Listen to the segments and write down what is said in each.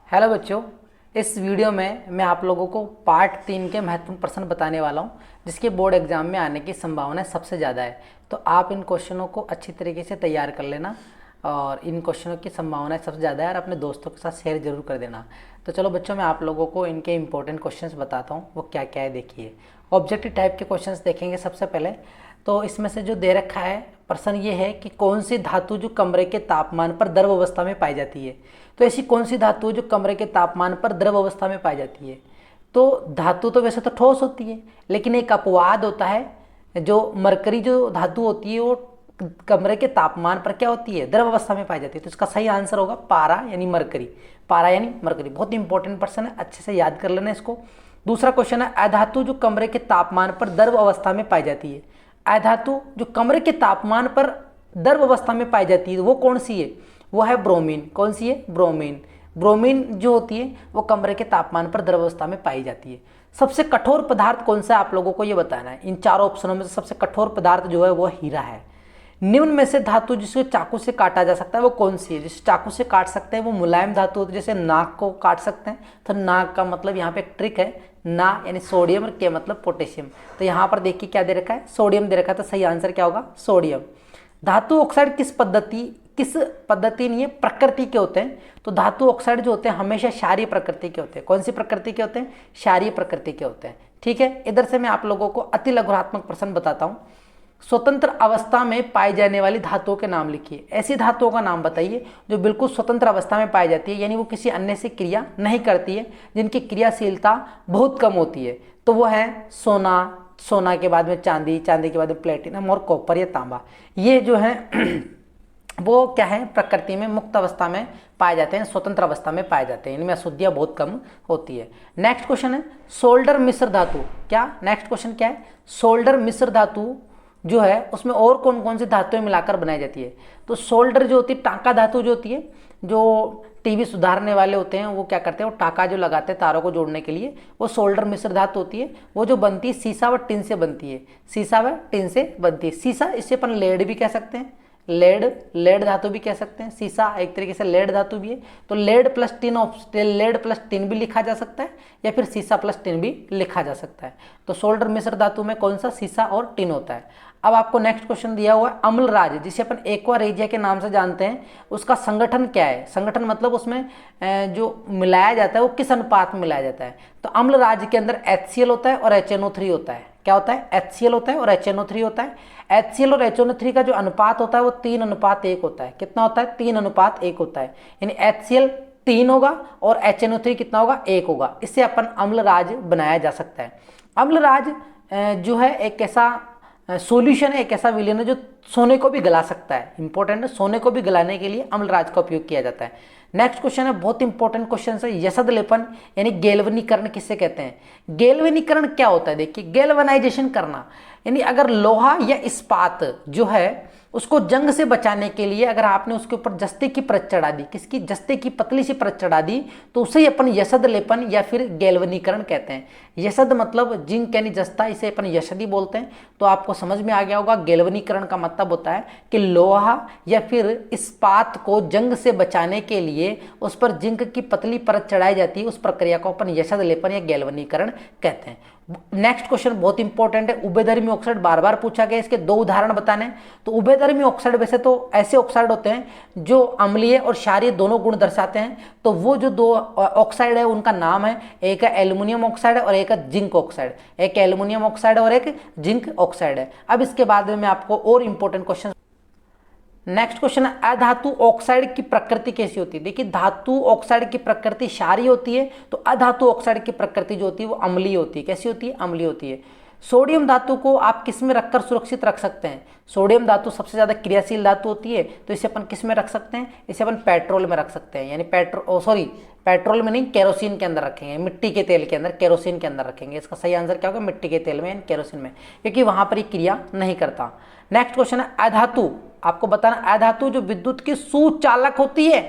Hello बच्चों, इस video में मैं आप लोगों को पार्ट 3 के महत्वपूर्ण प्रश्न बताने वाला हूं, जिसके बोर्ड एग्जाम में आने की संभावना सबसे ज़्यादा है। तो आप इन क्वेश्चनों को अच्छी तरीके से तैयार कर लेना और इन क्वेश्चनों की संभावना सबसे ज़्यादा है और अपने दोस्तों के साथ शेयर जरूर कर देना। तो चलो बच्चों, मैं आप लोगों को इनके इंपॉर्टेंट क्वेश्चंस बताता हूँ, वो क्या क्या है। देखिए, ऑब्जेक्टिव टाइप के क्वेश्चंस देखेंगे सबसे पहले। तो इसमें से जो दे रखा है प्रश्न ये है कि कौन सी धातु जो कमरे के तापमान पर द्रव अवस्था में पाई जाती है। तो ऐसी कौन सी धातु जो कमरे के तापमान पर द्रव अवस्था में पाई जाती है। तो धातु तो वैसे तो ठोस होती है, लेकिन एक अपवाद होता है। जो मरकरी जो धातु होती है वो कमरे के तापमान पर क्या होती है, द्रव अवस्था में पाई जाती है। तो इसका सही आंसर होगा पारा यानी मरकरी। पारा यानी मरकरी बहुत इंपॉर्टेंट प्रश्न है, अच्छे से याद कर लेना इसको। दूसरा क्वेश्चन है, अधातु जो कमरे के तापमान पर द्रव अवस्था में पाई जाती है। अधातु जो कमरे के तापमान पर द्रव अवस्था में पाई जाती है वो कौन सी है, वो है ब्रोमीन। कौन सी है, ब्रोमीन। ब्रोमीन जो होती है वो कमरे के तापमान पर द्रव अवस्था में पाई जाती है। सबसे कठोर पदार्थ कौन सा है आप लोगों को ये बताना है। इन चारों ऑप्शनों में से सबसे कठोर पदार्थ जो है वो हीरा है। निम्न में से धातु जिसको चाकू से काटा जा सकता है वो कौन सी है। जिसे चाकू से काट सकते हैं वो मुलायम धातु होती है, जैसे नाक को काट सकते हैं। तो नाक का मतलब यहाँ पे एक ट्रिक है, ना यानी सोडियम और के मतलब पोटेशियम। तो यहाँ पर देखिए क्या दे रखा है, सोडियम दे रखा है। तो सही आंसर क्या होगा, सोडियम। धातु ऑक्साइड किस पद्धति नहीं है, प्रकृति के होते हैं। तो धातु ऑक्साइड जो होते हैं हमेशा क्षारीय प्रकृति के होते हैं। कौन सी प्रकृति के होते हैं, क्षारीय प्रकृति के होते हैं। ठीक है, इधर से मैं आप लोगों को अति लघुरात्मक प्रश्न बताता हूँ। स्वतंत्र अवस्था में पाई जाने वाली धातुओं के नाम लिखिए। ऐसी धातुओं का नाम बताइए जो बिल्कुल स्वतंत्र अवस्था में पाई जाती है, यानी वो किसी अन्य से क्रिया नहीं करती है, जिनकी क्रियाशीलता बहुत कम होती है। तो वो है सोना, सोना के बाद में चांदी, चांदी के बाद में प्लेटिनम और कॉपर या तांबा। ये जो है वो क्या है, प्रकृति में मुक्त अवस्था में पाए जाते हैं, स्वतंत्र अवस्था में पाए जाते हैं। इनमें अशुद्धियां बहुत कम होती है। नेक्स्ट क्वेश्चन है, सोल्डर मिश्र धातु। क्या, नेक्स्ट क्वेश्चन क्या है, सोल्डर मिश्र धातु जो है उसमें और कौन कौन सी धातुएं मिलाकर बनाई जाती है। तो सोल्डर जो होती है, टांका धातु जो होती है, जो टीवी सुधारने वाले होते हैं वो क्या करते हैं, वो टाका जो लगाते हैं तारों को जोड़ने के लिए, वो सोल्डर मिश्र धातु होती है। वो जो बनती है सीसा व टिन से बनती है, सीसा व टिन से बनती है। सीसा, इससे अपन लेड भी कह सकते हैं, लेड धातु भी कह सकते हैं। सीसा एक तरीके से लेड धातु भी है। तो लेड प्लस टिन भी लिखा जा सकता है, या फिर सीसा प्लस टिन भी लिखा जा सकता है। तो सोल्डर मिश्र धातु में कौन सा, सीसा और टिन होता है। अब आपको नेक्स्ट क्वेश्चन दिया हुआ है, अम्लराज, जिसे अपन एक्वा रेजिया के नाम से जानते हैं, उसका संगठन क्या है। संगठन मतलब उसमें जो मिलाया जाता है वो किस अनुपात में मिलाया जाता है। तो अम्लराज के अंदर HCl होता है और HNO3 होता है। क्या होता है, HCl होता है और HNO3 होता है। HCl और HNO3 का जो अनुपात होता है वो 3:1 होता है। कितना होता है, 3:1 होता है। यानी HCl 3 होगा और HNO3 कितना होगा, 1 होगा। इससे अपन अम्लराज बनाया जा सकता है। अम्लराज जो है एक ऐसा सॉल्यूशन है, एक ऐसा विलेन है जो सोने को भी गला सकता है। इंपॉर्टेंट है, सोने को भी गलाने के लिए अम्लराज का उपयोग किया जाता है। नेक्स्ट क्वेश्चन है, बहुत इंपॉर्टेंट क्वेश्चन है, यसद लेपन यानी गैल्वनीकरण किससे कहते हैं। गैल्वनीकरण क्या होता है, देखिए, गैल्वनाइजेशन करना, यानी अगर लोहा या इस्पात जो है उसको जंग से बचाने के लिए अगर आपने उसके ऊपर जस्ते की परत चढ़ा दी, किसकी, जस्ते की पतली सी परत चढ़ा दी, तो उसे अपन यसद लेपन या फिर गैल्वनीकरण कहते हैं। यसद मतलब जिंक यानी जस्ता, इसे अपन यशदी बोलते हैं। तो आपको समझ में आ गया होगा, गैल्वनीकरण का मतलब होता है कि लोहा या फिर इस्पात को जंग से बचाने के लिए उस पर जिंक की पतली परत चढ़ाई जाती है, उस प्रक्रिया को अपन यसद लेपन या गैल्वनीकरण कहते हैं। नेक्स्ट क्वेश्चन बहुत इंपॉर्टेंट है, उभयधर्मी ऑक्साइड बार बार पूछा गया, इसके 2 उदाहरण बताने। तो उभयधर्मी ऑक्साइड वैसे तो ऐसे ऑक्साइड होते हैं जो अम्लीय और क्षारीय दोनों गुण दर्शाते हैं। तो वो जो 2 ऑक्साइड है उनका नाम है, एक है एल्युमिनियम ऑक्साइड और एक है जिंक ऑक्साइड। एक एल्युमिनियम ऑक्साइड और एक जिंक ऑक्साइड है। अब इसके बाद में मैं आपको और इंपॉर्टेंट क्वेश्चन। नेक्स्ट क्वेश्चन है, अधातु ऑक्साइड की प्रकृति कैसी होती है। देखिए, धातु ऑक्साइड की प्रकृति क्षारीय होती है, तो अधातु ऑक्साइड की प्रकृति जो होती है वो अम्लीय होती है। कैसी होती है, अम्लीय होती है। सोडियम धातु को आप किस में रखकर सुरक्षित रख सकते हैं। सोडियम धातु सबसे ज्यादा क्रियाशील धातु होती है, तो इसे अपन किस में रख सकते हैं, इसे अपन पेट्रोल में रख सकते हैं। यानी पेट्रोल में नहीं, केरोसिन के अंदर रखेंगे, मिट्टी के तेल के अंदर, केरोसिन के अंदर रखेंगे। इसका सही आंसर क्या होगा, मिट्टी के तेल में यानी केरोसिन में, क्योंकि वहां पर ये क्रिया नहीं करता। नेक्स्ट क्वेश्चन है, अधातु, आपको बताना, अधातु जो विद्युत की सुचालक होती है,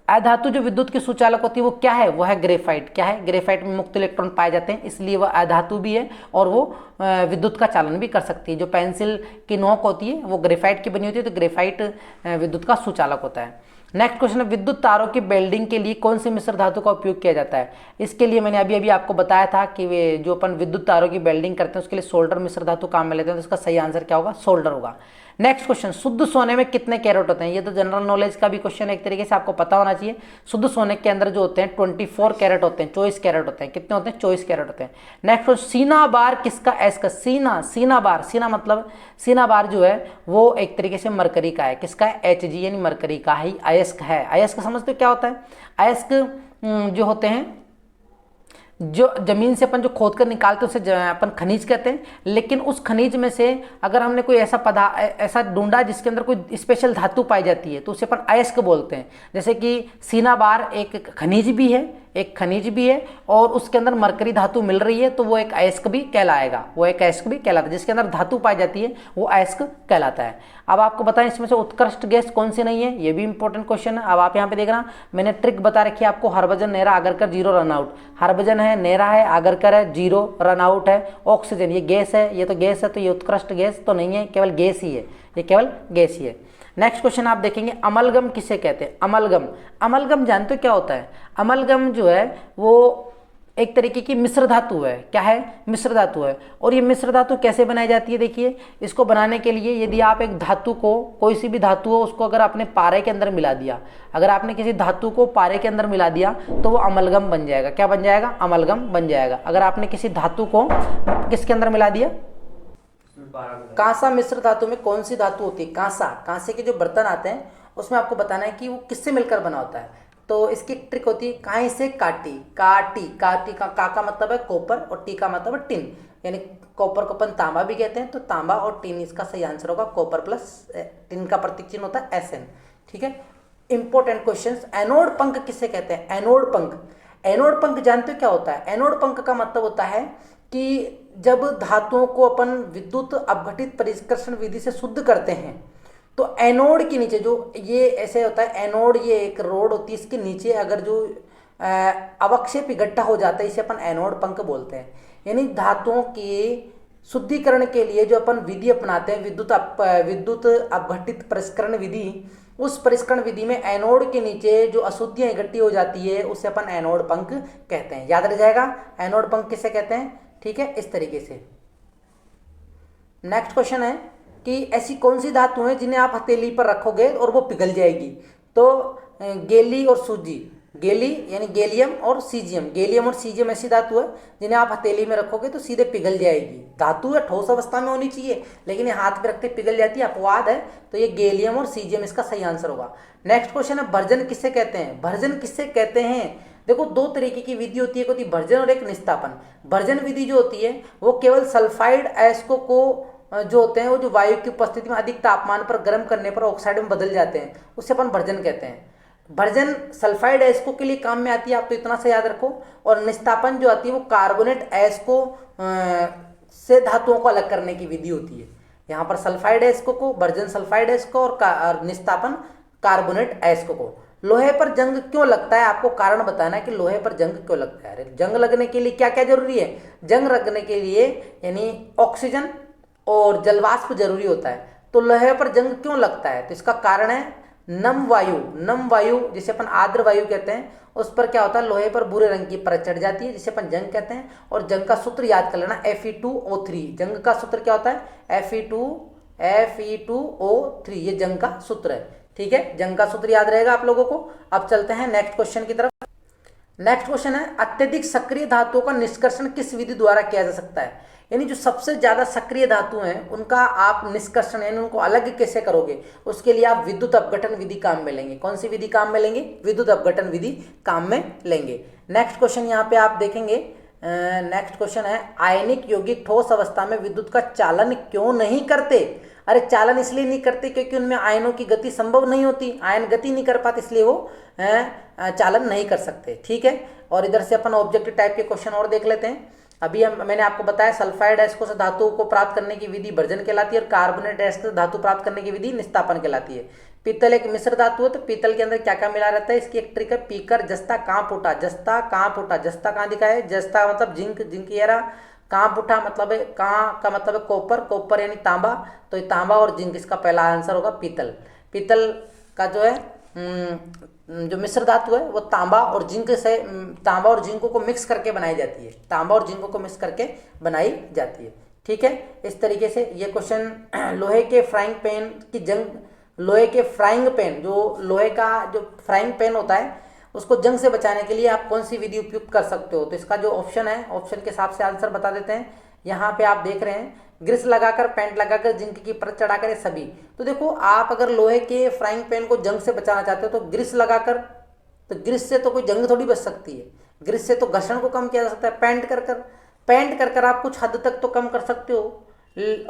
अधातु जो विद्युत की सुचालक होती है वो क्या है, वो है ग्रेफाइट। क्या है, ग्रेफाइट में मुक्त इलेक्ट्रॉन पाए जाते हैं, इसलिए वह अधातु भी है और वो विद्युत का चालन भी कर सकती है। जो पेंसिल की नोक होती है वो ग्रेफाइट की बनी होती है, तो ग्रेफाइट विद्युत का सुचालक होता है। नेक्स्ट क्वेश्चन है, विद्युत तारों की वेल्डिंग के लिए कौन सी मिश्र धातु का उपयोग किया जाता है? इसके लिए मैंने अभी अभी आपको बताया था कि वे जो अपन विद्युत तारों की वेल्डिंग करते हैं उसके लिए सोल्डर मिश्र धातु काम में लेते हैं, तो इसका सही आंसर क्या होगा? सोल्डर होगा। नेक्स्ट क्वेश्चन, शुद्ध सोने में कितने कैरेट होते हैं? ये तो जनरल नॉलेज का भी क्वेश्चन एक तरीके से आपको पता होना चाहिए। शुद्ध सोने के अंदर जो होते हैं 24 कैरेट होते हैं, 24 कैरेट होते हैं। कितने होते हैं? 24 कैरेट होते हैं। नेक्स्ट क्वेश्चन, सीना बार किसका? एस का। सीना बार, सीना मतलब सीना बार जो है वो एक तरीके से मरकरी का है। किसका है? Hg यानी मरकरी का ही अयस्क है। अयस्क समझते हो क्या होता है? अयस्क जो होते हैं, जो जमीन से अपन जो खोद कर निकालते हैं उसे अपन खनिज कहते हैं। लेकिन उस खनिज में से अगर हमने कोई ऐसा ढूंढा जिसके अंदर कोई स्पेशल धातु पाई जाती है तो उसे अपन अयस्क बोलते हैं। जैसे कि सीना बार एक खनिज भी है, और उसके अंदर मरकरी धातु मिल रही है तो वो एक अयस्क भी कहलाएगा। जिसके अंदर धातु पाई जाती है वो अयस्क कहलाता है। अब आपको बताएं इसमें से उत्कृष्ट गैस कौन सी नहीं है? ये भी इंपॉर्टेंट क्वेश्चन है। अब आप यहाँ पे देख रहा, मैंने ट्रिक बता रखी है आपको। Harbhajan, Nehra, Agarkar, zero, run out. हरभजन है, नेरा है, आगरकर है, जीरो, रनआउट है। ऑक्सीजन ये गैस है, ये तो गैस है, तो ये उत्कृष्ट गैस तो नहीं है, केवल गैस ही है, ये केवल गैस ही है। नेक्स्ट क्वेश्चन आप देखेंगे, अमलगम किसे कहते हैं? अमलगम जानते हो क्या होता है? अमलगम जो है वो एक तरीके की मिश्र धातु है। क्या है? मिश्र धातु है। और ये मिश्र धातु कैसे बनाई जाती है? देखिए, इसको बनाने के लिए यदि आप एक धातु को, कोई सी भी धातु हो, उसको अगर आपने पारे के अंदर मिला दिया, अगर आपने किसी धातु को पारे के अंदर मिला दिया तो वो अमलगम बन जाएगा। क्या बन जाएगा? अमलगम बन जाएगा। अगर आपने किसी धातु को किसके अंदर मिला दिया? कांसा मिश्र धातु में कौन सी धातु होती है? कांसे के जो बर्तन आते हैं उसमें आपको बताना है कि वो किससे मिलकर बना होता है। तो इसकी एक ट्रिक होती है, काई से काटी। का मतलब है कॉपर और टी का मतलब है टिन, यानी कॉपर को अपन तांबा भी कहते हैं, तो तांबा और टिन इसका सही आंसर होगा। कॉपर प्लस टिन का प्रतीक चिन्ह होता है Sn। ठीक है। इंपॉर्टेंट क्वेश्चन, एनोड पंख किसे कहते हैं? एनोड पंख जानते हो क्या होता है? एनोड पंख का मतलब होता है कि जब धातुओं को अपन विद्युत अपघटित परिष्करण विधि से शुद्ध करते हैं तो एनोड के नीचे जो ये ऐसे होता है, एनोड ये एक रोड होती है, इसके नीचे अगर जो अवक्षेप इकट्ठा हो जाता है इसे अपन एनोड पंख बोलते हैं। यानी धातुओं के शुद्धिकरण के लिए जो अपन विधि अपनाते हैं, विद्युत अपघटित परिष्करण विधि, उस परिष्करण विधि में एनोड के नीचे जो अशुद्धियां इकट्ठी हो जाती है उसे अपन एनोड पंख कहते हैं। याद रह जाएगा एनोड पंख किसे कहते हैं। ठीक है, इस तरीके से। नेक्स्ट क्वेश्चन है कि ऐसी कौन सी धातु है जिन्हें आप हथेली पर रखोगे और वो पिघल जाएगी? तो गेली और सूजी, गेली यानी गैलियम और सीजियम ऐसी धातु है जिन्हें आप हथेली में रखोगे तो सीधे पिघल जाएगी। धातु है, ठोस अवस्था में होनी चाहिए, लेकिन ये हाथ पे रखते पिघल जाती है, अपवाद है। तो ये गैलियम और सीजियम इसका सही आंसर होगा। नेक्स्ट क्वेश्चन है, भर्जन किसे कहते हैं? देखो, दो तरीके की विधि होती है, एक होती है भर्जन और एक निस्तापन। भर्जन विधि जो होती है वो केवल सल्फाइड अयस्कों को जो होते हैं वो जो वायु की उपस्थिति में अधिक तापमान पर गर्म करने पर ऑक्साइड में बदल जाते हैं, उससे अपन भर्जन कहते हैं। भर्जन सल्फाइड अयस्कों के लिए काम में आती है, आप तो इतना सा याद रखो। और निस्तापन जो आती है वो कार्बोनेट अयस्कों से धातुओं को अलग करने की विधि होती है। यहाँ पर सल्फाइड अयस्कों को भर्जन सल्फाइड अयस्कों और निस्तापन कार्बोनेट अयस्कों को। लोहे पर जंग क्यों लगता है? आपको कारण बताना है कि लोहे पर जंग क्यों लगता है। अरे जंग लगने के लिए क्या क्या जरूरी है? जंग लगने के लिए यानी ऑक्सीजन और जलवाष्प जरूरी होता है। तो लोहे पर जंग क्यों लगता है? तो इसका कारण है नम वायु जिसे अपन आर्द्र वायु कहते हैं, उस पर क्या होता है, लोहे पर भूरे रंग की परत चढ़ जाती है जिसे अपन जंग कहते हैं। और जंग का सूत्र याद कर लेना, Fe2O3। जंग का सूत्र क्या होता है? Fe2O3, ये जंग का सूत्र है। ठीक है, जंग का सूत्र याद रहेगा आप लोगों को। अब चलते हैं नेक्स्ट क्वेश्चन की तरफ। नेक्स्ट क्वेश्चन है, अत्यधिक सक्रिय धातुओं का निष्कर्षण किस विधि द्वारा किया जा सकता है? यानी जो सबसे ज्यादा सक्रिय धातु हैं उनका आप निष्कर्षण यानी उनको अलग कैसे करोगे, उसके लिए आप विद्युत अपघटन विधि काम में लेंगे। कौन सी विधि काम में लेंगे? विद्युत अपघटन विधि काम में लेंगे। नेक्स्ट क्वेश्चन यहाँ पे आप देखेंगे। नेक्स्ट क्वेश्चन है, आयनिक यौगिक ठोस अवस्था में विद्युत का चालन क्यों नहीं करते? अरे चालन इसलिए नहीं करते क्योंकि उनमें आयनों की गति संभव नहीं होती, आयन गति नहीं कर पाते, इसलिए वो चालन नहीं कर सकते। ठीक है, और इधर से अपन ऑब्जेक्टिव टाइप के क्वेश्चन और देख लेते हैं। अभी मैंने आपको बताया सल्फाइड अयस्कों से धातु को प्राप्त करने की विधि भर्जन कहलाती है और कार्बोनेट अयस्क से धातु प्राप्त करने की विधि निस्तापन कहलाती है। पीतल एक मिश्र धातु है, तो पीतल के अंदर क्या क्या मिला रहता है, इसकी एक ट्रिक है, पीकर जस्ता कांप उठा। जस्ता कहाँ दिखा है? जस्ता मतलब जिंक येरा, कांप उठा मतलब है, का मतलब है कॉपर यानी तांबा, तो ये तांबा और जिंक, इसका पहला आंसर होगा पीतल। पीतल का जो है जो मिश्र धातु है वो तांबा और जिंक से, तांबा और जिंक को मिक्स करके बनाई जाती है, तांबा और जिंक को मिक्स करके बनाई जाती है। ठीक है, इस तरीके से ये क्वेश्चन लोहे के फ्राइंग पैन की जंग, लोहे के फ्राइंग पैन, जो लोहे का जो फ्राइंग पैन होता है उसको जंग से बचाने के लिए आप कौन सी विधि उपयुक्त कर सकते हो। तो इसका जो ऑप्शन है, ऑप्शन के हिसाब से आंसर बता देते हैं। यहाँ पे आप देख रहे हैं ग्रीस लगाकर, पेंट लगाकर, जिंक की परत चढ़ाकर, सभी। तो देखो आप अगर लोहे के फ्राइंग पैन को जंग से बचाना चाहते हो तो ग्रीस लगाकर, तो ग्रीस से तो कोई जंग थोड़ी बच सकती है, ग्रीस से तो घर्षण को कम किया जा सकता है। पेंट कर आप कुछ हद तक तो कम कर सकते हो।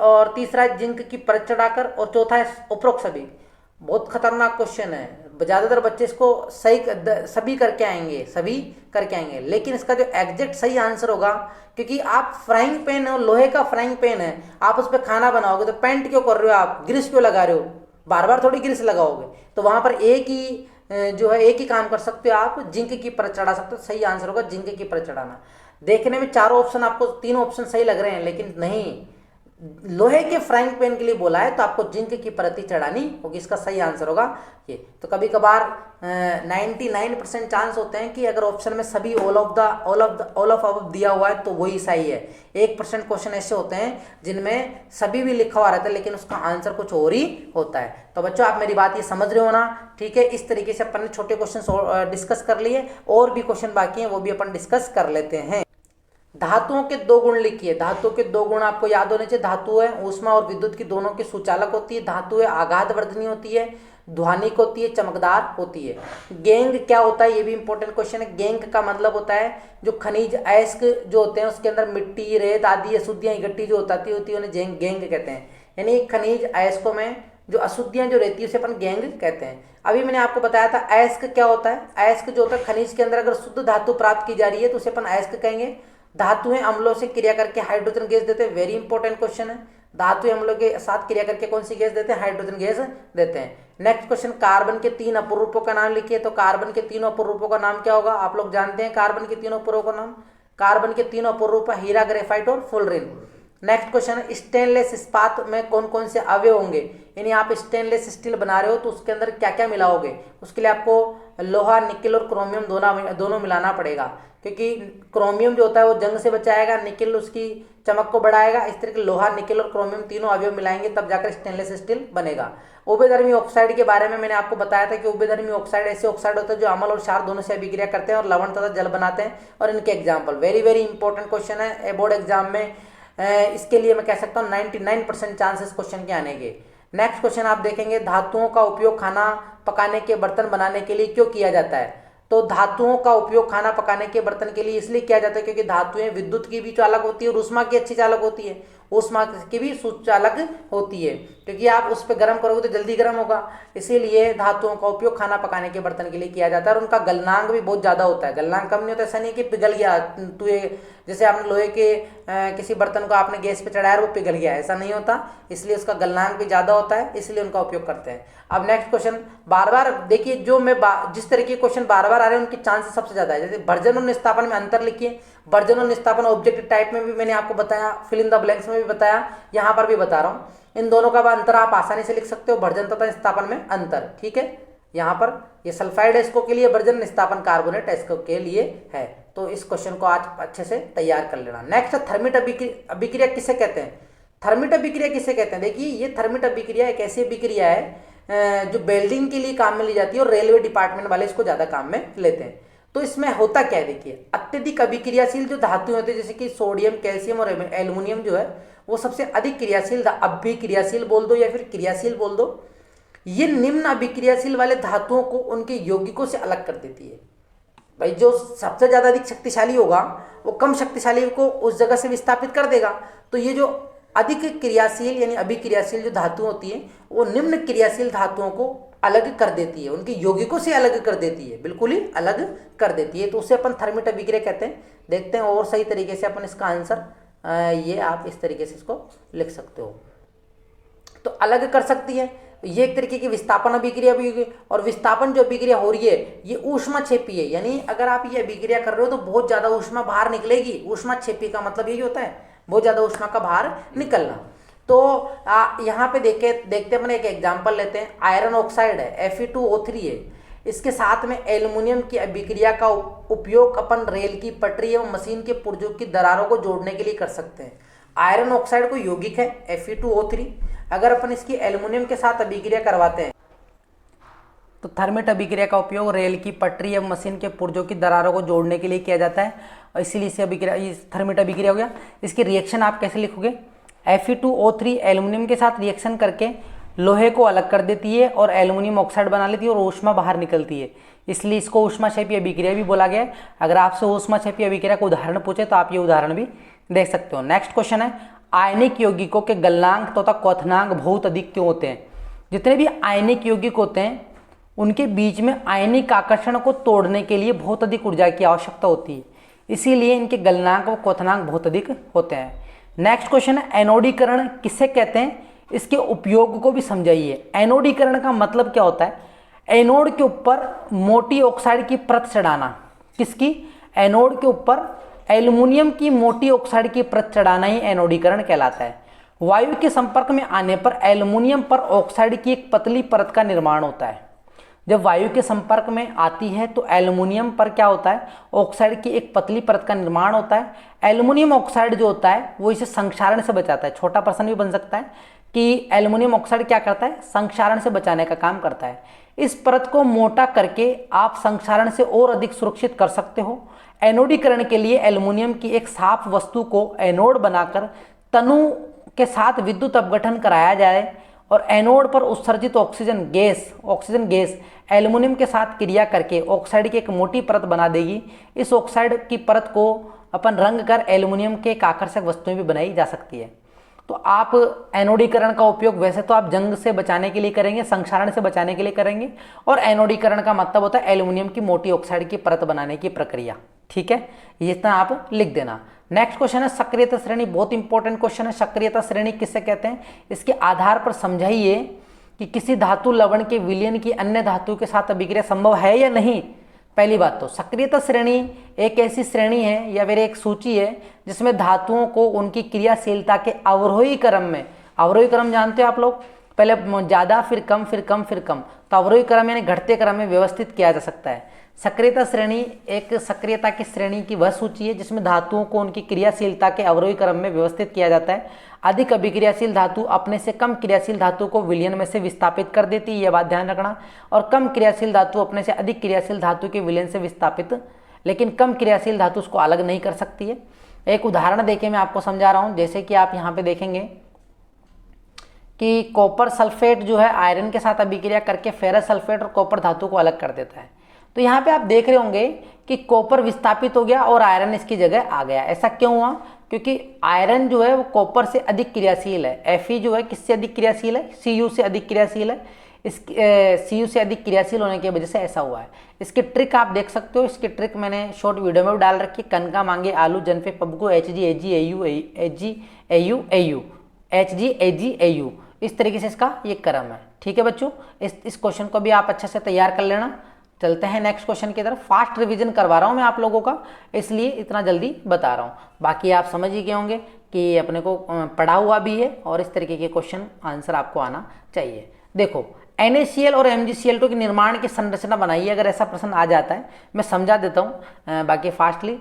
और तीसरा जिंक की परत चढ़ाकर, और चौथा है उपरोक्त सभी। बहुत खतरनाक क्वेश्चन है, ज़्यादातर बच्चे इसको सभी करके आएंगे, लेकिन इसका जो एग्जैक्ट सही आंसर होगा, क्योंकि आप फ्राइंग पैन है, लोहे का फ्राइंग पैन है, आप उस पर खाना बनाओगे तो पेंट क्यों कर रहे हो, आप ग्रीस क्यों लगा रहे हो, बार बार थोड़ी ग्रीस लगाओगे। तो वहां पर एक ही काम कर सकते हो आप, जिंक की परत चढ़ा सकते हो। सही आंसर होगा जिंक की परत चढ़ाना। देखने में चारों ऑप्शन आपको, तीनों ऑप्शन सही लग रहे हैं, लेकिन नहीं, लोहे के फ्राइंग पैन के लिए बोला है तो आपको जिंक की परत चढ़ानी होगी। इसका सही आंसर होगा ये। तो कभी कभार 99% चांस होते हैं कि अगर ऑप्शन में सभी ऑल ऑफ अब दिया हुआ है तो वही सही है। 1% क्वेश्चन ऐसे होते हैं जिनमें सभी भी लिखा हुआ रहता है लेकिन उसका आंसर कुछ और ही होता है। तो बच्चों आप मेरी बात ये समझ रहे हो ना, ठीक है। इस तरीके से अपन ने छोटे क्वेश्चन डिस्कस कर लिए, और भी क्वेश्चन बाकी हैं वो भी अपन डिस्कस कर लेते हैं। धातुओं के 2 गुण लिखिए। धातुओं के 2 गुण आपको याद होने चाहिए। धातु है ऊष्मा और विद्युत की दोनों की सुचालक होती है। धातु है आघात वर्धनी होती है, ध्वनिक होती है, चमकदार होती है। गेंग क्या होता है, ये भी इंपॉर्टेंट क्वेश्चन है। गेंग का मतलब होता है जो खनिज अयस्क जो होते हैं उसके अंदर मिट्टी, रेत आदि अशुद्धियां इकट्ठी जो होती है उन्हें गेंग कहते हैं। यानी खनिज अयस्कों में जो अशुद्धियां जो रहती है उसे अपन गेंग कहते हैं। अभी मैंने आपको बताया था अयस्क क्या होता है। अयस्क जो होता है खनिज के अंदर अगर शुद्ध धातु प्राप्त की जा रही है तो उसे अपन अयस्क कहेंगे। धातुएं अम्लों से क्रिया करके हाइड्रोजन गैस देते हैं। वेरी इंपॉर्टेंट क्वेश्चन है। धातुएं अम्लों के साथ क्रिया करके कौन सी गैस देते हैं, हाइड्रोजन गैस देते हैं। नेक्स्ट क्वेश्चन, कार्बन के 3 अपूर्ण रूपों का नाम लिखिए। तो कार्बन के 3 अपूर्ण रूपों का नाम क्या होगा, आप लोग जानते हैं कार्बन के 3 अपूर्ण रूपों का नाम। कार्बन के 3 अपूर्ण रूप हीरा, ग्रेफाइट और फुलरिन। नेक्स्ट क्वेश्चन है, स्टेनलेस इस्पात में कौन कौन से अवयव होंगे। यानी आप स्टेनलेस स्टील बना रहे हो तो उसके अंदर क्या क्या मिलाओगे। उसके लिए आपको लोहा, निकेल और क्रोमियम दोनों मिलाना पड़ेगा, क्योंकि क्रोमियम जो होता है वो जंग से बचाएगा, निकेल उसकी चमक को बढ़ाएगा। इस तरह के लोहा, निकेल और क्रोमियम तीनों अवयव मिलाएंगे तब जाकर स्टेनलेस स्टील बनेगा। उभयधर्मी ऑक्साइड के बारे में मैंने आपको बताया था कि उभयधर्मी ऑक्साइड ऐसे ऑक्साइड होते हैं जो अम्ल और क्षार दोनों से अभिक्रिया करते हैं और लवण तथा जल बनाते हैं। और इनके example very very important question है बोर्ड एग्जाम में। इसके लिए मैं कह सकता हूँ 99% चांसेस क्वेश्चन के आने के। नेक्स्ट क्वेश्चन आप देखेंगे, धातुओं का उपयोग खाना पकाने के बर्तन बनाने के लिए क्यों किया जाता है। तो धातुओं का उपयोग खाना पकाने के बर्तन के लिए इसलिए किया जाता है क्योंकि धातुएं विद्युत की भी चालक होती है और ऊष्मा की अच्छी चालक होती है, ऊष्मा की भी सुचालक होती है, क्योंकि आप उस पर गर्म करोगे तो जल्दी गर्म होगा। इसीलिए धातुओं का उपयोग खाना पकाने के बर्तन के लिए किया जाता है। और उनका गलनांक भी बहुत ज़्यादा होता है, गलनांक कम नहीं होता। ऐसा नहीं कि पिघल गया तो ये, जैसे आपने लोहे के किसी बर्तन को आपने गैस पे चढ़ाया वो पिघल गया, ऐसा नहीं होता। इसलिए उसका गलनांक भी ज़्यादा होता है, इसलिए उनका उपयोग करते हैं। अब नेक्स्ट क्वेश्चन, बार बार देखिए जो मैं जिस तरह के क्वेश्चन बार बार आ रहे हैं उनकी चांसेस सबसे ज़्यादा है। जैसे भर्जन और निस्तापन में अंतर लिखिए। भर्जन और निस्तापन ऑब्जेक्ट टाइप में भी मैंने आपको बताया, फिल इन द ब्लैंक्स में भी बताया, यहाँ पर भी बता रहा हूँ। इन दोनों का अंतर आप आसानी से लिख सकते हो, भर्जन तथा निस्तापन में अंतर। ठीक है, यहाँ पर ये सल्फाइड एस्को के लिए भर्जन, निस्तापन कार्बोनेट एस्को के लिए है। तो इस क्वेश्चन को आज अच्छे से तैयार कर लेना। नेक्स्ट, थर्मिट अभिक्रिया किसे कहते हैं। थर्मिट अभिक्रिया किसे कहते हैं, देखिए ये थर्मिट अभिक्रिया एक ऐसी अभिक्रिया है जो वेल्डिंग के लिए काम में ली जाती है और रेलवे डिपार्टमेंट वाले इसको ज़्यादा काम में लेते हैं। तो इसमें होता क्या है, देखिए अत्यधिक अभिक्रियाशील जो धातु होते हैं जैसे कि सोडियम, कैल्शियम और एल्युमिनियम जो है वो सबसे अधिक क्रियाशील, अभिक्रियाशील बोल दो या फिर क्रियाशील बोल दो, ये निम्न अभिक्रियाशील वाले धातुओं को उनके यौगिकों से अलग कर देती है। भाई जो सबसे ज़्यादा अधिक शक्तिशाली होगा वो कम शक्तिशाली को उस जगह से विस्थापित कर देगा। तो ये जो अधिक क्रियाशील यानी अभिक्रियाशील जो धातु होती है वो निम्न क्रियाशील धातुओं को अलग कर देती है, उनके यौगिकों से अलग कर देती है, बिल्कुल ही अलग कर देती है। तो उसे अपन थर्मिट अभिक्रिया कहते हैं। देखते हैं और सही तरीके से अपन इसका आंसर, ये आप इस तरीके से इसको लिख सकते हो। तो अलग कर सकती है, ये एक तरीके की विस्थापन अभिक्रिया भी होगी। और विस्थापन जो अभिक्रिया हो रही है ये ऊष्मा छेपी है, यानी अगर आप ये अभिक्रिया कर रहे हो तो बहुत ज़्यादा ऊष्मा बाहर निकलेगी। ऊष्मा छेपी का मतलब यही होता है बहुत ज़्यादा ऊष्मा का बाहर निकलना। तो यहाँ पे देखते अपन एक एग्जांपल लेते हैं। आयरन ऑक्साइड है, Fe2O3 है, इसके साथ में एल्युमिनियम की अभिक्रिया का उपयोग अपन रेल की पटरी एवं मशीन के पुर्जों की दरारों को जोड़ने के लिए कर सकते हैं। आयरन ऑक्साइड को यौगिक है Fe2O3, अगर अपन इसकी एल्युमिनियम के साथ अभिक्रिया करवाते हैं तो थर्मिट अभिक्रिया का उपयोग रेल की पटरी एवं मशीन के पुर्जों की दरारों को जोड़ने के लिए किया जाता है, और इसीलिए इसे अभिक्रिया, थर्मिट अभिक्रिया हो गया। इसकी रिएक्शन आप कैसे लिखोगे? Fe2O3 एल्युमिनियम के साथ रिएक्शन करके लोहे को अलग कर देती है और एल्युमिनियम ऑक्साइड बना लेती है और ऊष्मा बाहर निकलती है, इसलिए इसको ऊष्माक्षेपी अभिक्रिया भी बोला गया है। अगर आपसे ऊष्माक्षेपी अभिक्रिया का उदाहरण पूछे तो आप ये उदाहरण भी देख सकते हो। नेक्स्ट क्वेश्चन है, आयनिक यौगिकों के गलनांक तथा क्वथनांक बहुत अधिक क्यों होते हैं? जितने भी आयनिक यौगिक होते हैं उनके बीच में आयनिक आकर्षण को तोड़ने के लिए बहुत अधिक ऊर्जा की आवश्यकता होती है, इसीलिए इनके गलनांक और क्वथनांक बहुत अधिक होते हैं। नेक्स्ट क्वेश्चन है, एनोडीकरण किसे कहते हैं? इसके उपयोग को भी समझाइए। एनोडीकरण का मतलब क्या होता है? एनोड के ऊपर मोटी ऑक्साइड की परत चढ़ाना। किसकी? एनोड के ऊपर एल्युमिनियम की मोटी ऑक्साइड की परत चढ़ाना ही एनोडीकरण कहलाता है। वायु के संपर्क में आने पर एल्युमिनियम पर ऑक्साइड की एक पतली परत का निर्माण होता है। जब वायु के संपर्क में आती है तो एल्युमिनियम पर क्या होता है? ऑक्साइड की एक पतली परत का निर्माण होता है। एल्युमिनियम ऑक्साइड जो होता है वो इसे संक्षारण से बचाता है। छोटा प्रश्न भी बन सकता है कि एल्युमिनियम ऑक्साइड क्या करता है? संक्षारण से बचाने का काम करता है। इस परत को मोटा करके आप संक्षारण से और अधिक सुरक्षित कर सकते हो। एनोडीकरण के लिए एल्युमिनियम की एक साफ वस्तु को एनोड बनाकर तनु के साथ विद्युत अपघटन कराया जाए और एनोड पर उत्सर्जित ऑक्सीजन गैस एल्युमिनियम के साथ क्रिया करके ऑक्साइड की एक मोटी परत बना देगी। इस ऑक्साइड की परत को अपन रंग कर एल्युमिनियम के एक आकर्षक वस्तुएं भी बनाई जा सकती है। तो आप एनोडीकरण का उपयोग वैसे तो आप जंग से बचाने के लिए करेंगे, संक्षारण से बचाने के लिए करेंगे, और एनोडीकरण का मतलब होता है एल्युमिनियम की मोटी ऑक्साइड की परत बनाने की प्रक्रिया। ठीक है, ये इतना आप लिख देना। नेक्स्ट क्वेश्चन है सक्रियता श्रेणी, बहुत इंपॉर्टेंट क्वेश्चन है। सक्रियता श्रेणी किससे कहते हैं? इसके आधार पर समझाइए कि किसी धातु लवण के विलयन की अन्य धातु के साथ अभिक्रिया संभव है या नहीं। पहली बात तो सक्रियता श्रेणी एक ऐसी श्रेणी है या फिर एक सूची है जिसमें धातुओं को उनकी क्रियाशीलता के अवरोही क्रम में, अवरोही क्रम जानते हो आप लोग, पहले ज़्यादा फिर कम फिर कम फिर कम, तो अवरोही क्रम यानी घटते क्रम में व्यवस्थित किया जा सकता है। सक्रियता श्रेणी एक सक्रियता की श्रेणी की वह सूची है जिसमें धातुओं को उनकी क्रियाशीलता के अवरोही क्रम में व्यवस्थित किया जाता है। अधिक अभिक्रियाशील धातु अपने से कम क्रियाशील धातु को विलयन में से विस्थापित कर देती है, यह बात ध्यान रखना, और कम क्रियाशील धातु अपने से अधिक क्रियाशील धातु के विलयन से विस्थापित, लेकिन कम क्रियाशील धातु उसको अलग नहीं कर सकती है। एक उदाहरण देके मैं आपको समझा रहा हूँ, जैसे कि आप यहाँ पे देखेंगे कि कॉपर सल्फेट जो है आयरन के साथ अभिक्रिया करके फेरस सल्फेट और कॉपर धातु को अलग कर देता है। तो यहाँ पे आप देख रहे होंगे कि कॉपर विस्थापित हो गया और आयरन इसकी जगह आ गया। ऐसा क्यों हुआ? क्योंकि आयरन जो है वो कॉपर से अधिक क्रियाशील है। Fe जो है किससे अधिक क्रियाशील है? Cu से अधिक क्रियाशील है। इस Cu से अधिक क्रियाशील होने की वजह से ऐसा हुआ है। इसकी ट्रिक आप देख सकते हो, इसकी ट्रिक मैंने शॉर्ट वीडियो में भी डाल रखी। कनका मांगे आलू जनफे पबको HG इस तरीके से इसका ये क्रम है। ठीक है बच्चों, इस क्वेश्चन को भी आप अच्छे से तैयार कर लेना। चलते हैं नेक्स्ट क्वेश्चन की तरफ। फास्ट रिवीजन करवा रहा हूँ मैं आप लोगों का, इसलिए इतना जल्दी बता रहा हूँ। बाकी आप समझ ही गए होंगे कि अपने को पढ़ा हुआ भी है और इस तरीके के क्वेश्चन आंसर आपको आना चाहिए। देखो, NaCl और MgCl2 के निर्माण की संरचना बनाइए। अगर ऐसा प्रश्न आ जाता है, मैं समझा देता हूँ बाकी फास्टली।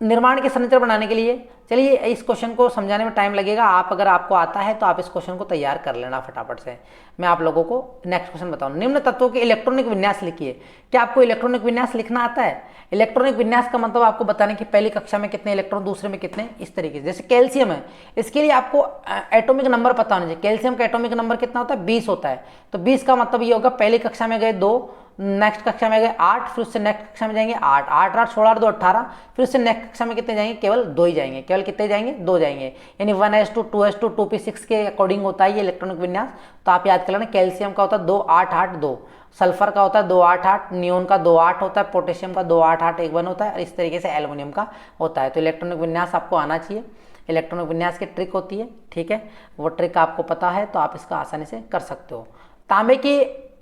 निर्माण की संरचना बनाने के लिए चलिए इस क्वेश्चन को समझाने में टाइम लगेगा। अगर आपको आता है तो आप इस क्वेश्चन को तैयार कर लेना फटाफट से। मैं आप लोगों को नेक्स्ट क्वेश्चन बताऊँ। निम्न तत्वों के इलेक्ट्रॉनिक विन्यास लिखिए। क्या आपको इलेक्ट्रॉनिक विन्यास लिखना आता है? इलेक्ट्रॉनिक विन्यास का मतलब आपको बताने की पहली कक्षा में कितने इलेक्ट्रॉन, दूसरे में कितने, इस तरीके से। जैसे कैल्शियम है, इसके लिए आपको एटॉमिक नंबर पता होना चाहिए। कैल्शियम का एटॉमिक नंबर कितना होता है? 20 होता है। तो 20 का मतलब ये होगा पहली कक्षा में गए 2, नेक्स्ट कक्षा में गए 8, फिर उससे नेक्स्ट कक्षा में जाएंगे 8, 8 8 16 2 18, फिर उससे नेक्स्ट कक्षा में कितने जाएंगे? केवल 2 ही जाएंगे। केवल कितने जाएंगे? 2 जाएंगे। यानी 1s2 2s2 2p6 के अकॉर्डिंग होता है ये इलेक्ट्रॉनिक विन्यास। तो आप याद कर लेना, कैल्शियम का होता है 2 8 8 2, सल्फर का होता है 2 8 8, नियोन का 2 8 होता है, पोटेशियम का 2 8 8 1 1 होता है, और इस तरीके से एल्युमिनियम का होता है। तो इलेक्ट्रॉनिक विन्यास आपको आना चाहिए। इलेक्ट्रॉनिक विन्यास की ट्रिक होती है, ठीक है, वो ट्रिक आपको पता है तो आप इसका आसानी से कर सकते हो। तांबे की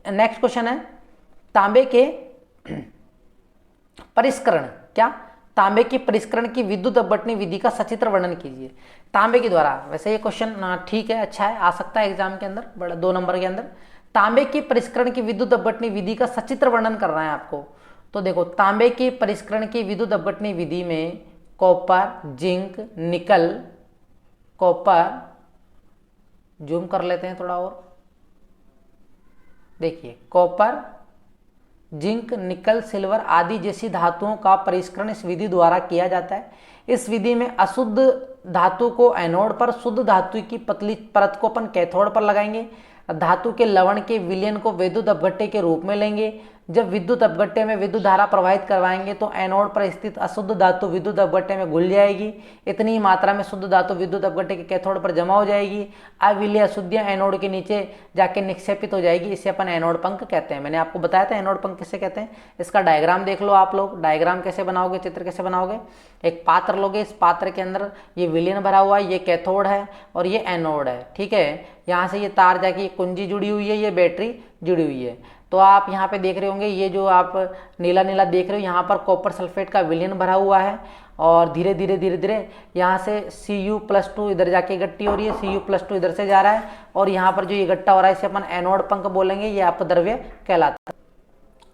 नेक्स्ट क्वेश्चन है, तांबे के परिष्करण। क्या? तांबे की परिष्करण की विद्युत अपघटनी विधि का सचित्र वर्णन कीजिए। तांबे के द्वारा, वैसे ये क्वेश्चन ठीक है, अच्छा है, आ सकता है एग्जाम के अंदर, बड़ा 2 नंबर के अंदर। तांबे की परिष्करण की विद्युत अपघटनी विधि का सचित्र वर्णन करना है आपको। तो देखो, तांबे की परिष्करण की विद्युत अपघटनी विधि में कॉपर, जिंक, निकल, कॉपर, जूम कर लेते हैं थोड़ा और, देखिए कॉपर, जिंक, निकल, सिल्वर आदि जैसी धातुओं का परिष्करण इस विधि द्वारा किया जाता है। इस विधि में अशुद्ध धातु को एनोड पर, शुद्ध धातु की पतली परत को अपन कैथोड पर लगाएंगे। धातु के लवण के विलयन को विद्युत अपघट्य के रूप में लेंगे। जब विद्युत अपघट्य में विद्युत धारा प्रवाहित करवाएंगे तो एनोड पर स्थित अशुद्ध धातु विद्युत अपघट्य में घुल जाएगी। इतनी मात्रा में शुद्ध धातु विद्युत अपघट्य के कैथोड पर जमा हो जाएगी। अविलय अशुद्धियां एनोड के नीचे जाके निक्षेपित हो जाएगी। इसे अपन एनोड पंख कहते हैं। मैंने आपको बताया था एनोड पंख किसे कहते हैं। इसका डायग्राम देख लो आप लोग। डायग्राम कैसे बनाओगे, चित्र कैसे बनाओगे। एक पात्र लोगे, इस पात्र के अंदर ये विलयन भरा हुआ है, ये कैथोड है और ये एनोड है, ठीक है। यहाँ से ये तार जाके कुंजी जुड़ी हुई है, ये बैटरी जुड़ी हुई है। तो आप यहाँ पे देख रहे होंगे, ये जो आप नीला नीला देख रहे हो, यहाँ पर कॉपर सल्फेट का विलयन भरा हुआ है और धीरे धीरे यहाँ से Cu+2 इधर जाके इकट्ठी हो रही है, Cu+2 इधर से जा रहा है और यहाँ पर जो इकट्ठा हो रहा है इसे अपन एनोड पंख बोलेंगे। ये अपद्रव्य कहलाता है।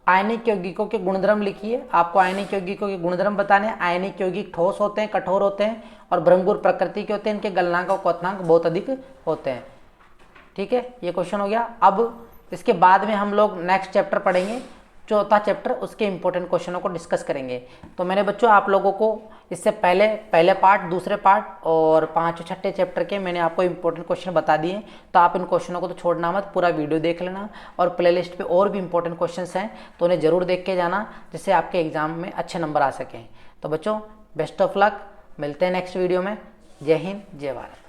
आयनिक यौगिकों के गुणधर्म लिखिए। आपको आयनिक यौगिकों के गुणधर्म बताने हैं। आयनिक यौगिक ठोस होते हैं, कठोर होते हैं और भ्रमगुर प्रकृति के होते हैं। इनके गलनांक और क्वथनांक बहुत अधिक होते हैं, ठीक है। ये क्वेश्चन हो गया। अब इसके बाद में हम लोग नेक्स्ट चैप्टर पढ़ेंगे, चौथा चैप्टर, उसके इंपॉर्टेंट क्वेश्चनों को डिस्कस करेंगे। तो मैंने बच्चों आप लोगों को इससे पहले पार्ट, दूसरे पार्ट और 5 और 6 चैप्टर के मैंने आपको इंपॉर्टेंट क्वेश्चन बता दिए। तो आप इन क्वेश्चनों को तो छोड़ना मत, पूरा वीडियो देख लेना और प्लेलिस्ट पे और भी इंपॉर्टेंट क्वेश्चंस हैं तो उन्हें जरूर देख के जाना, जिससे आपके एग्जाम में अच्छे नंबर आ सकें। तो बच्चों बेस्ट ऑफ लक, मिलते हैं नेक्स्ट वीडियो में। जय हिंद, जय भारत।